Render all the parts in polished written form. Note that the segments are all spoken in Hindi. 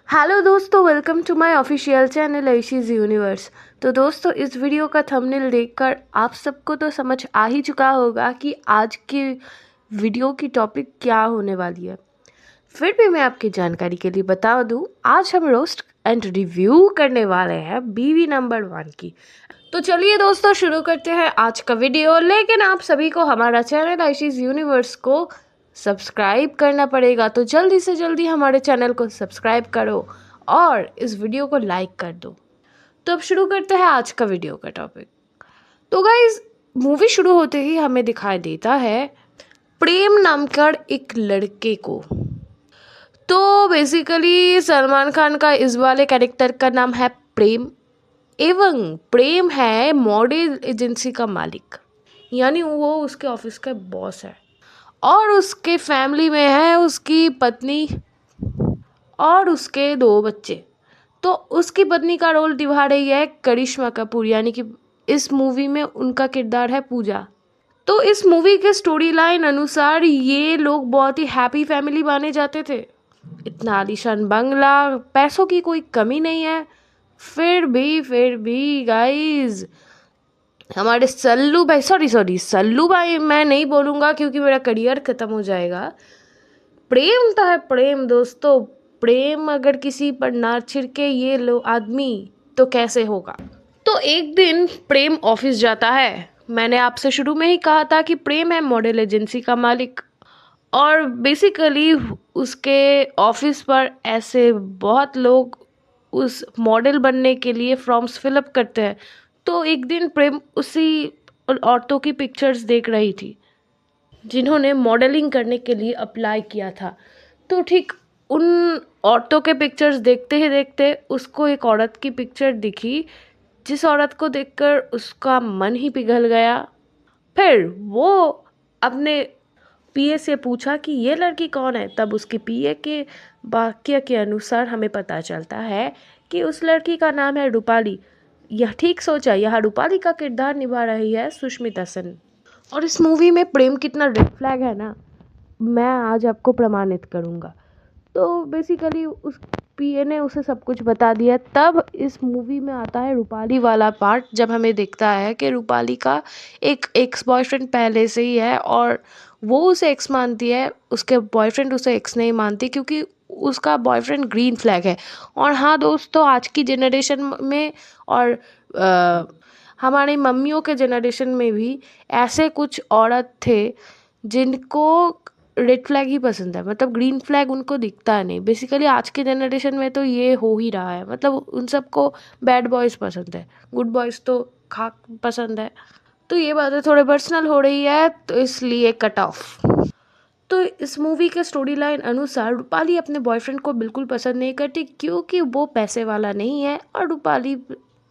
हेलो दोस्तों, welcome to my official channel Aishi's universe. तो दोस्तों, इस वीडियो का थंबनेल देखकर आप सबको तो समझ आ ही चुका होगा कि आज की वीडियो की टॉपिक क्या होने वाली है। फिर भी मैं आपकी जानकारी के लिए बता दूं, आज हम रोस्ट एंड रिव्यू करने वाले हैं बीवी नंबर 1 की। तो चलिए दोस्तों, शुरू करते हैं आज का वीडियो। लेकिन आप सभी को हमारा चैनल ऐशीज़ यूनिवर्स को सब्सक्राइब करना पड़ेगा, तो जल्दी से जल्दी हमारे चैनल को सब्सक्राइब करो और इस वीडियो को लाइक कर दो। तो अब शुरू करते हैं आज का वीडियो का टॉपिक। तो गाइज, मूवी शुरू होते ही हमें दिखाई देता है प्रेम नाम कर एक लड़के को। तो बेसिकली सलमान खान का इस वाले कैरेक्टर का नाम है प्रेम, एवं प्रेम है मॉडल एजेंसी का मालिक, यानी वो उसके ऑफिस का बॉस है। और उसके फैमिली में है उसकी पत्नी और उसके 2 बच्चे। तो उसकी पत्नी का रोल निभा रही है करिश्मा कपूर, यानी कि इस मूवी में उनका किरदार है पूजा। तो इस मूवी के स्टोरी लाइन अनुसार ये लोग बहुत ही हैप्पी फैमिली माने जाते थे। इतना आलीशान बंगला, पैसों की कोई कमी नहीं है। फिर भी गाइस, हमारे सल्लू भाई मैं नहीं बोलूँगा क्योंकि मेरा करियर ख़त्म हो जाएगा। प्रेम तो है प्रेम दोस्तों, प्रेम अगर किसी पर ना छिड़के ये लो आदमी तो कैसे होगा। तो एक दिन प्रेम ऑफिस जाता है। मैंने आपसे शुरू में ही कहा था कि प्रेम है मॉडल एजेंसी का मालिक, और बेसिकली उसके ऑफिस पर ऐसे बहुत लोग उस मॉडल बनने के लिए फॉर्म्स फिलअप करते हैं। तो एक दिन प्रेम उसी औरतों की पिक्चर्स देख रही थी जिन्होंने मॉडलिंग करने के लिए अप्लाई किया था। तो ठीक उन औरतों के पिक्चर्स देखते ही देखते उसको एक औरत की पिक्चर दिखी, जिस औरत को देखकर उसका मन ही पिघल गया। फिर वो अपने पीए से पूछा कि ये लड़की कौन है। तब उसके पीए के वाक्य के अनुसार हमें पता चलता है कि उस लड़की का नाम है रूपाली। यह ठीक सोचा, यह रूपाली का किरदार निभा रही है सुष्मिता सेन। और इस मूवी में प्रेम कितना रेड फ्लैग है ना, मैं आज आपको प्रमाणित करूँगा। तो बेसिकली उस पीए ने उसे सब कुछ बता दिया। तब इस मूवी में आता है रूपाली वाला पार्ट, जब हमें दिखता है कि रूपाली का एक एक्स बॉयफ्रेंड पहले से ही है और वो उसे एक्स मानती है, उसके बॉयफ्रेंड उसे एक्स नहीं मानती क्योंकि उसका बॉयफ्रेंड ग्रीन फ्लैग है। और हाँ दोस्तों, आज की जनरेशन में और हमारी मम्मियों के जनरेशन में भी ऐसे कुछ औरत थे जिनको रेड फ्लैग ही पसंद है, मतलब ग्रीन फ्लैग उनको दिखता नहीं। बेसिकली आज के जनरेशन में तो ये हो ही रहा है, मतलब उन सबको बैड बॉयज़ पसंद है, गुड बॉयज़ तो खाक पसंद है। तो ये बातें थोड़े पर्सनल हो रही है, तो इसलिए कट ऑफ। तो इस मूवी के स्टोरी लाइन अनुसार रूपाली अपने बॉयफ्रेंड को बिल्कुल पसंद नहीं करती क्योंकि वो पैसे वाला नहीं है, और रूपाली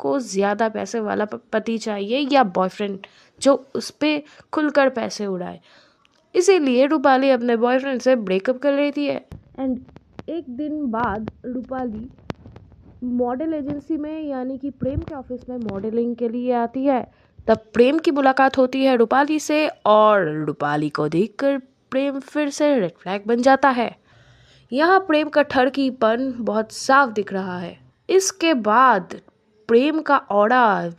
को ज़्यादा पैसे वाला पति चाहिए या बॉयफ्रेंड जो उस पर खुलकर पैसे उड़ाए। इसीलिए रूपाली अपने बॉयफ्रेंड से ब्रेकअप कर लेती है। एंड एक दिन बाद रूपाली मॉडल एजेंसी में, यानी कि प्रेम के ऑफिस में मॉडलिंग के लिए आती है। तब प्रेम की मुलाकात होती है रूपाली से, और रूपाली को देखकर प्रेम फिर से रेड फ्लैग बन जाता है। यहाँ प्रेम का ठरकीपन बहुत साफ दिख रहा है। इसके बाद प्रेम का ऑरा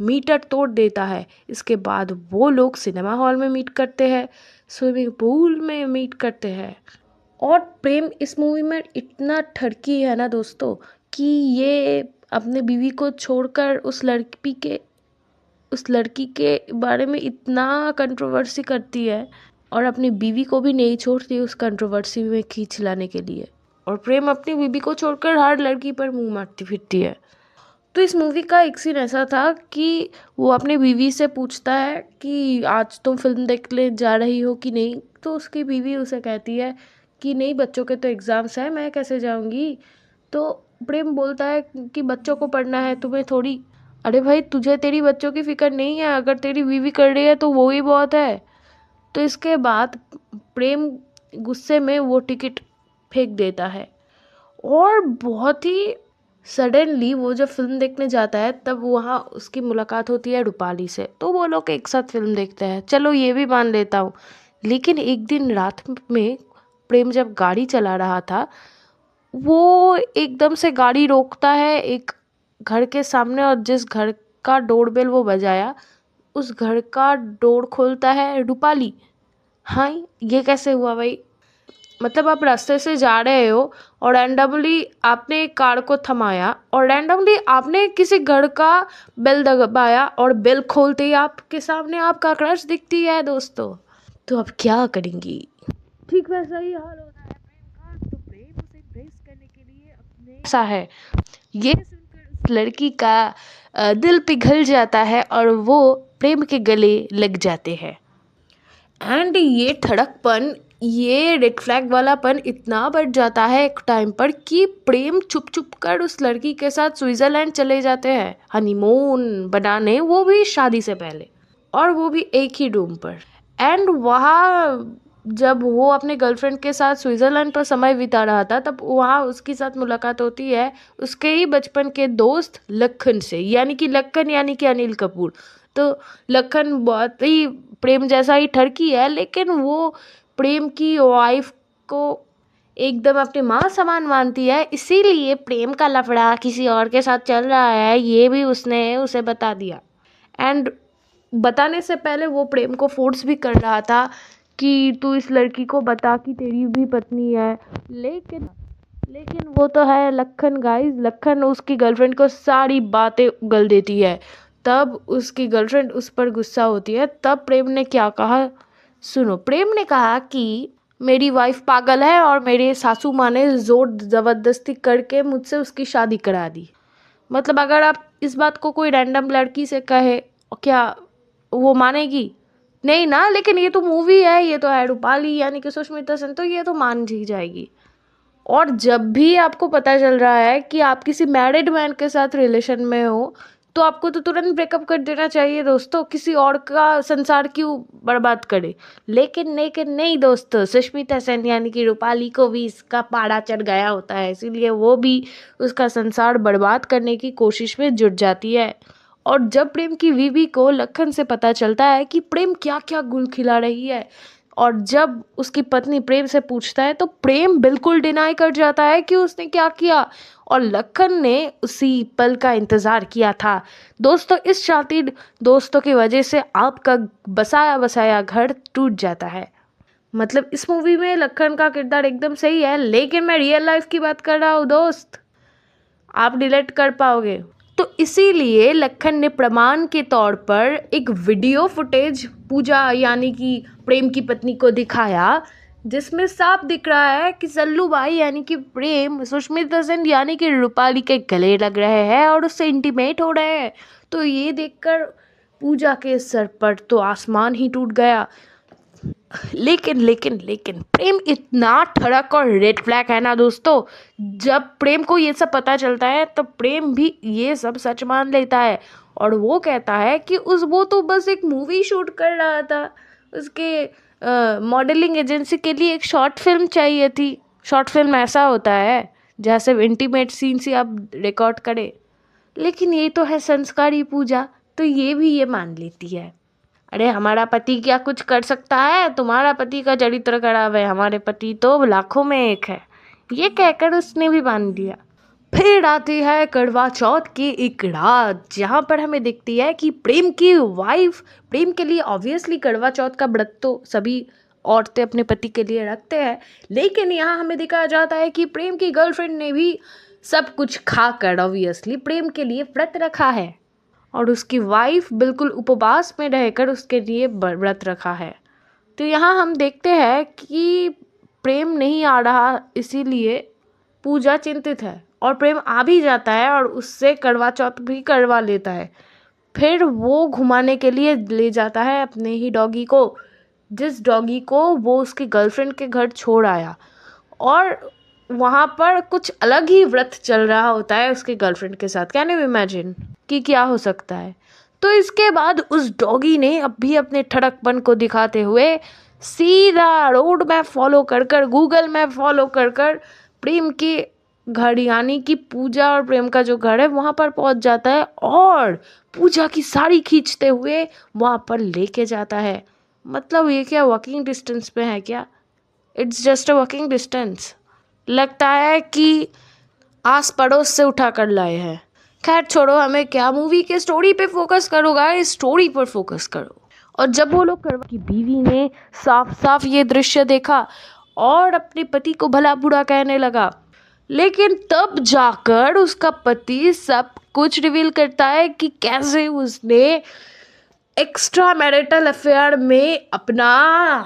मीटर तोड़ देता है। इसके बाद वो लोग सिनेमा हॉल में मीट करते हैं, स्विमिंग पूल में मीट करते हैं। और प्रेम इस मूवी में इतना ठरकी है ना दोस्तों कि ये अपने बीवी को छोड़कर उस लड़की के बारे में इतना कंट्रोवर्सी करती है, और अपनी बीवी को भी नहीं छोड़ती उस कंट्रोवर्सी में खींच लाने के लिए। और प्रेम अपनी बीवी को छोड़कर हर लड़की पर मुंह मारती फिरती है। तो इस मूवी का एक सीन ऐसा था कि वो अपनी बीवी से पूछता है कि आज तुम फिल्म देखने जा रही हो कि नहीं। तो उसकी बीवी उसे कहती है कि नहीं, बच्चों के तो एग्ज़ाम्स हैं, मैं कैसे जाऊंगी। तो प्रेम बोलता है कि बच्चों को पढ़ना है, तुम्हें थोड़ी। अरे भाई, तुझे तेरी बच्चों की फिक्र नहीं है, अगर तेरी बीवी कर रही है तो वो ही बहुत है। तो इसके बाद प्रेम गुस्से में वो टिकट फेंक देता है, और बहुत ही सडनली वो जब फिल्म देखने जाता है तब वहाँ उसकी मुलाकात होती है रूपाली से। तो वो लोग एक साथ फिल्म देखते हैं, चलो ये भी मान लेता हूँ। लेकिन एक दिन रात में प्रेम जब गाड़ी चला रहा था वो एकदम से गाड़ी रोकता है एक घर के सामने, और जिस घर का डोरबेल वो बजाया, उस घर का डोर खोलता है रूपाली। हाँ, ये कैसे हुआ भाई? मतलब आप रास्ते से जा रहे हो और रैंडमली आपने एक कार को थमाया और रैंडमली आपने किसी घर का बेल दबाया और बेल खोलते ही आपके सामने आपका क्रश दिखती है दोस्तों। तो अब क्या करेंगी? ठीक वैसा ही हाल होता है प्रेम का। तो प्रेम उसे इम्प्रेस करने के लिए अपने ऐसा है, ये सुनकर उस लड़की का दिल पिघल जाता है और वो प्रेम के गले लग जाते हैं। एंड ये ठड़कपन, ये रेड फ्लैग वालापन इतना बढ़ जाता है एक टाइम पर कि प्रेम छुप छुप कर उस लड़की के साथ स्विट्जरलैंड चले जाते हैं हनीमून बनाने, वो भी शादी से पहले, और वो भी एक ही रूम पर। एंड वहाँ जब वो अपने गर्लफ्रेंड के साथ स्विट्ज़रलैंड पर समय बिता रहा था, तब वहाँ उसके साथ मुलाकात होती है उसके ही बचपन के दोस्त लखन से, यानी कि लखन यानी कि अनिल कपूर। तो लखन बहुत ही प्रेम जैसा ही ठरकी है, लेकिन वो प्रेम की वाइफ को एकदम अपनी माँ समान मानती है, इसीलिए प्रेम का लफड़ा किसी और के साथ चल रहा है ये भी उसने उसे बता दिया। एंड बताने से पहले वो प्रेम को फोर्स भी कर रहा था कि तू इस लड़की को बता कि तेरी भी पत्नी है, लेकिन लेकिन वो तो है लखन गाइस, लखन उसकी गर्लफ्रेंड को सारी बातें उगल देती है। तब उसकी गर्लफ्रेंड उस पर गुस्सा होती है। तब प्रेम ने क्या कहा सुनो, प्रेम ने कहा कि मेरी वाइफ पागल है और मेरे सासू माँ ने जोर ज़बरदस्ती करके मुझसे उसकी शादी करा दी। मतलब अगर आप इस बात को कोई रैंडम लड़की से कहे, क्या वो मानेगी? नहीं ना। लेकिन ये तो मूवी है, ये तो है रूपाली यानी कि सुष्मिता सेन, तो ये तो मान ही जाएगी। और जब भी आपको पता चल रहा है कि आप किसी मैरिड मैन के साथ रिलेशन में हो, तो आपको तो तुरंत ब्रेकअप कर देना चाहिए दोस्तों, किसी और का संसार क्यों बर्बाद करे। लेकिन लेकिन नहीं दोस्तों, सुष्मिता सेन यानी कि रूपाली को भी इसका पाड़ा चढ़ गया होता है, इसीलिए वो भी उसका संसार बर्बाद करने की कोशिश में जुट जाती है। और जब प्रेम की बीवी को लखन से पता चलता है कि प्रेम क्या क्या गुल खिला रही है, और जब उसकी पत्नी प्रेम से पूछता है, तो प्रेम बिल्कुल डिनाई कर जाता है कि उसने क्या किया, और लखन ने उसी पल का इंतज़ार किया था। दोस्तों, इस शातिर दोस्तों की वजह से आपका बसाया बसाया घर टूट जाता है। मतलब इस मूवी में लखन का किरदार एकदम सही है, लेकिन मैं रियल लाइफ की बात कर रहा हूँ दोस्त, आप रिलेट कर पाओगे। तो इसीलिए लखन ने प्रमाण के तौर पर एक वीडियो फुटेज पूजा यानी कि प्रेम की पत्नी को दिखाया, जिसमें साफ दिख रहा है कि सल्लू भाई यानी कि प्रेम सुष्मिता सेन यानी कि रूपाली के गले लग रहे हैं और उससे इंटीमेट हो रहे हैं। तो ये देखकर पूजा के सर पर तो आसमान ही टूट गया। लेकिन लेकिन लेकिन प्रेम इतना ठड़क और रेड फ्लैग है ना दोस्तों, जब प्रेम को ये सब पता चलता है तो प्रेम भी ये सब सच मान लेता है, और वो कहता है कि वो तो बस एक मूवी शूट कर रहा था, उसके मॉडलिंग एजेंसी के लिए एक शॉर्ट फिल्म चाहिए थी। शॉर्ट फिल्म ऐसा होता है जहाँ सिर्फ इंटीमेट सीन्स ही आप रिकॉर्ड करें, लेकिन ये तो है संस्कारी पूजा, तो ये भी ये मान लेती है। अरे हमारा पति क्या कुछ कर सकता है, तुम्हारा पति का चरित्र खराब है, हमारे पति तो लाखों में एक है, ये कहकर उसने भी मान दिया। फिर आती है करवा चौथ की एक रात, जहाँ पर हमें दिखती है कि प्रेम की वाइफ प्रेम के लिए ऑब्वियसली करवा चौथ का व्रत तो सभी औरतें अपने पति के लिए रखते हैं, लेकिन यहाँ हमें दिखाया जाता है कि प्रेम की गर्लफ्रेंड ने भी सब कुछ खाकर ऑब्वियसली प्रेम के लिए व्रत रखा है, और उसकी वाइफ बिल्कुल उपवास में रहकर उसके लिए व्रत रखा है। तो यहाँ हम देखते हैं कि प्रेम नहीं आ रहा, इसीलिए पूजा चिंतित है, और प्रेम आ भी जाता है और उससे करवा चौथ भी करवा लेता है। फिर वो घुमाने के लिए ले जाता है अपने ही डॉगी को, जिस डॉगी को वो उसकी गर्लफ्रेंड के घर छोड़ आया, और वहाँ पर कुछ अलग ही व्रत चल रहा होता है उसके गर्लफ्रेंड के साथ। कैन यू इमेजिन कि क्या हो सकता है? तो इसके बाद उस डॉगी ने अब भी अपने ठड़कपन को दिखाते हुए सीधा रोड मैप फॉलो कर कर, गूगल मैप फॉलो कर कर प्रेम के घर यानी कि पूजा और प्रेम का जो घर है वहाँ पर पहुँच जाता है, और पूजा की साड़ी खींचते हुए वहाँ पर लेके जाता है। मतलब ये क्या वॉकिंग डिस्टेंस पे है क्या? It's just a walking distance. लगता है कि आस पड़ोस से उठा कर लाए हैं। खैर छोड़ो, हमें क्या, मूवी के स्टोरी पे फोकस करो गाइस, स्टोरी पर फोकस करो। और जब वो लोग करवा की बीवी ने साफ साफ ये दृश्य देखा और अपने पति को भला बुरा कहने लगा, लेकिन तब जाकर उसका पति सब कुछ रिवील करता है कि कैसे उसने एक्स्ट्रा मैरिटल अफेयर में अपना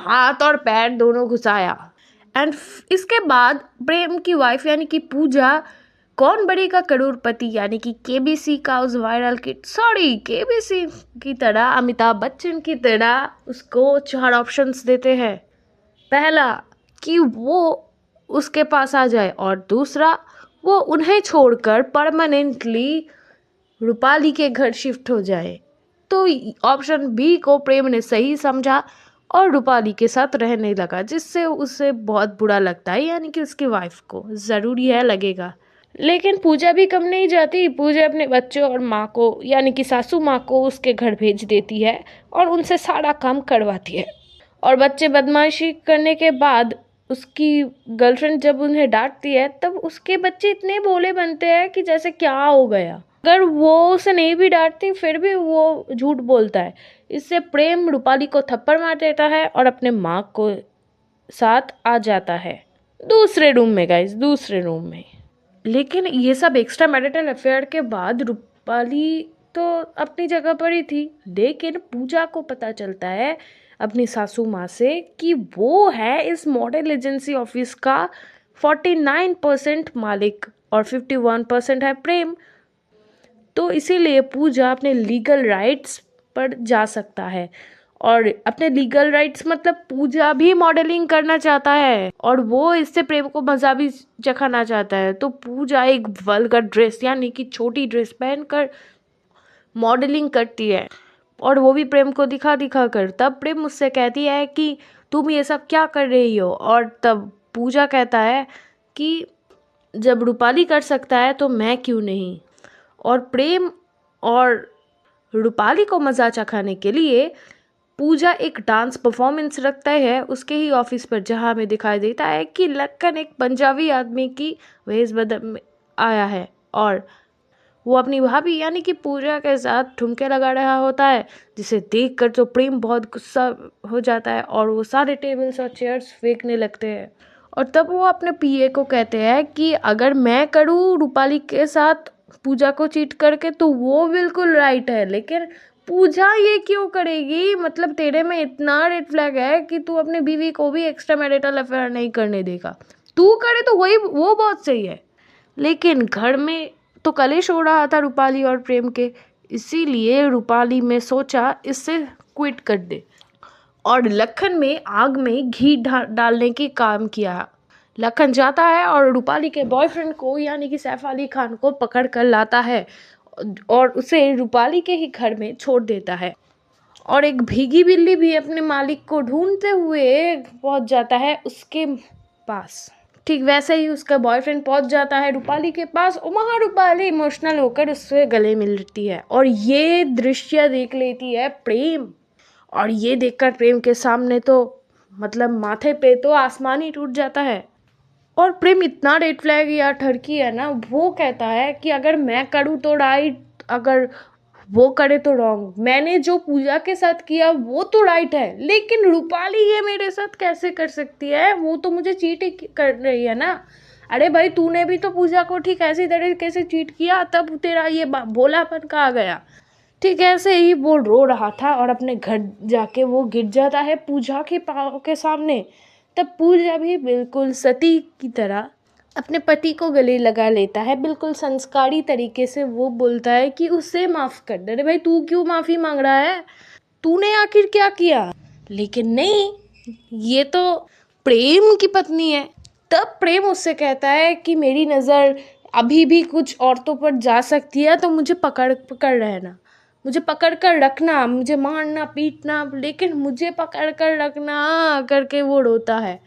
हाथ और पैर दोनों घुसाया। एंड इसके बाद प्रेम की वाइफ यानी कि पूजा कौन बनेगा करोड़पति यानी कि केबीसी का उस वायरल किड, सॉरी केबीसी की तरह, अमिताभ बच्चन की तरह उसको 4 ऑप्शंस देते हैं। पहला कि वो उसके पास आ जाए, और दूसरा वो उन्हें छोड़कर परमानेंटली रूपाली के घर शिफ्ट हो जाए। तो ऑप्शन बी को प्रेम ने सही समझा और रूपाली के साथ रहने लगा, जिससे उसे बहुत बुरा लगता है, यानी कि उसकी वाइफ को ज़रूरी है लगेगा। लेकिन पूजा भी कम नहीं जाती। पूजा अपने बच्चों और माँ को यानी कि सासू माँ को उसके घर भेज देती है और उनसे सारा काम करवाती है। और बच्चे बदमाशी करने के बाद उसकी गर्लफ्रेंड जब उन्हें डांटती है, तब उसके बच्चे इतने भोले बनते हैं कि जैसे क्या हो गया। अगर वो उसे नहीं भी डांटती फिर भी वो झूठ बोलता है। इससे प्रेम रूपाली को थप्पड़ मार देता है और अपने माँ को साथ आ जाता है दूसरे रूम में गाइस, दूसरे रूम में। लेकिन ये सब एक्स्ट्रा मैरिटल अफेयर के बाद रूपाली तो अपनी जगह पर ही थी, लेकिन पूजा को पता चलता है अपनी सासू माँ से कि वो है इस मॉडल एजेंसी ऑफिस का 49% मालिक और 51% है प्रेम। तो इसीलिए पूजा अपने लीगल राइट्स पर जा सकता है। और अपने लीगल राइट्स मतलब पूजा भी मॉडलिंग करना चाहता है और वो इससे प्रेम को मज़ा भी चखाना चाहता है। तो पूजा एक वल्गर ड्रेस यानी कि छोटी ड्रेस पहनकर मॉडलिंग करती है और वो भी प्रेम को दिखा दिखा कर। तब प्रेम मुझसे कहती है कि तुम ये सब क्या कर रही हो, और तब पूजा कहता है कि जब रूपाली कर सकता है तो मैं क्यों नहीं। और प्रेम और रूपाली को मज़ा चखाने के लिए पूजा एक डांस परफॉर्मेंस रखता है उसके ही ऑफिस पर, जहाँ हमें दिखाई देता है कि लक्कन एक पंजाबी आदमी की वेश बदल आया है और वो अपनी भाभी यानी कि पूजा के साथ ठुमके लगा रहा होता है, जिसे देखकर तो प्रेम बहुत गुस्सा हो जाता है और वो सारे टेबल्स और चेयर्स फेंकने लगते हैं। और तब वो अपने पीए को कहते हैं कि अगर मैं करूँ रूपाली के साथ पूजा को चीट करके तो वो बिल्कुल राइट है, लेकिन पूजा ये क्यों करेगी, मतलब तेरे में इतना रेड फ्लैग है कि तू अपनी बीवी को भी एक्स्ट्रा मैरिटल अफेयर नहीं करने देगा, तू करे तो वही वो बहुत सही है। लेकिन घर में तो कलेश हो रहा था रूपाली और प्रेम के, इसीलिए रूपाली ने सोचा इससे क्विट कर दे और लखन में आग में घी डालने की काम किया। लखन जाता है और रूपाली के बॉयफ्रेंड को यानी कि सैफ अली खान को पकड़ कर लाता है और उसे रूपाली के ही घर में छोड़ देता है। और एक भीगी बिल्ली भी अपने मालिक को ढूंढते हुए पहुंच जाता है उसके पास। ठीक वैसे ही उसका बॉयफ्रेंड पहुंच जाता है रूपाली के पास और वहाँ रूपाली इमोशनल होकर उससे गले मिलती है और ये दृश्य देख लेती है प्रेम। और ये देखकर प्रेम के सामने तो मतलब माथे पे तो आसमान ही टूट जाता है। और प्रेम इतना रेड फ्लैग या ठरकी है ना, वो कहता है कि अगर मैं करूँ तो राइट, अगर वो करे तो रॉन्ग। मैंने जो पूजा के साथ किया वो तो राइट है, लेकिन रूपाली ये मेरे साथ कैसे कर सकती है, वो तो मुझे चीट ही कर रही है ना। अरे भाई तूने भी तो पूजा को ठीक ऐसी तरीके से चीट किया, तब तेरा ये भोलापन कहाँ गया। ठीक ऐसे ही वो रो रहा था और अपने घर जाके वो गिर जाता है पूजा के पाँव के सामने। तब पूजा भी बिल्कुल सती की तरह अपने पति को गले लगा लेता है, बिल्कुल संस्कारी तरीके से वो बोलता है कि उसे माफ़ कर दे। अरे भाई तू क्यों माफ़ी मांग रहा है, तूने आखिर क्या किया। लेकिन नहीं, ये तो प्रेम की पत्नी है। तब प्रेम उससे कहता है कि मेरी नज़र अभी भी कुछ औरतों पर जा सकती है, तो मुझे पकड़ रहना, मुझे पकड़ कर रखना, मुझे मारना पीटना, लेकिन मुझे पकड़ कर रखना करके वो रोता है।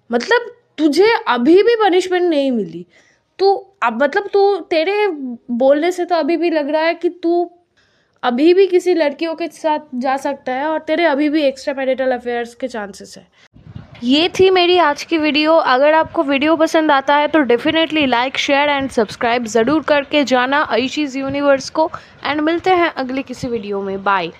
मतलब तुझे अभी भी पनिशमेंट नहीं मिली, तू अब मतलब तू तेरे बोलने से तो अभी भी लग रहा है कि तू अभी भी किसी लड़कियों के साथ जा सकता है और तेरे अभी भी एक्स्ट्रा मैरिटल अफेयर्स के चांसेस है। ये थी मेरी आज की वीडियो। अगर आपको वीडियो पसंद आता है तो definitely like, share and subscribe ज़रूर करके जाना आयुषीज़ यूनिवर्स को। एंड मिलते हैं अगली किसी वीडियो में। बाय।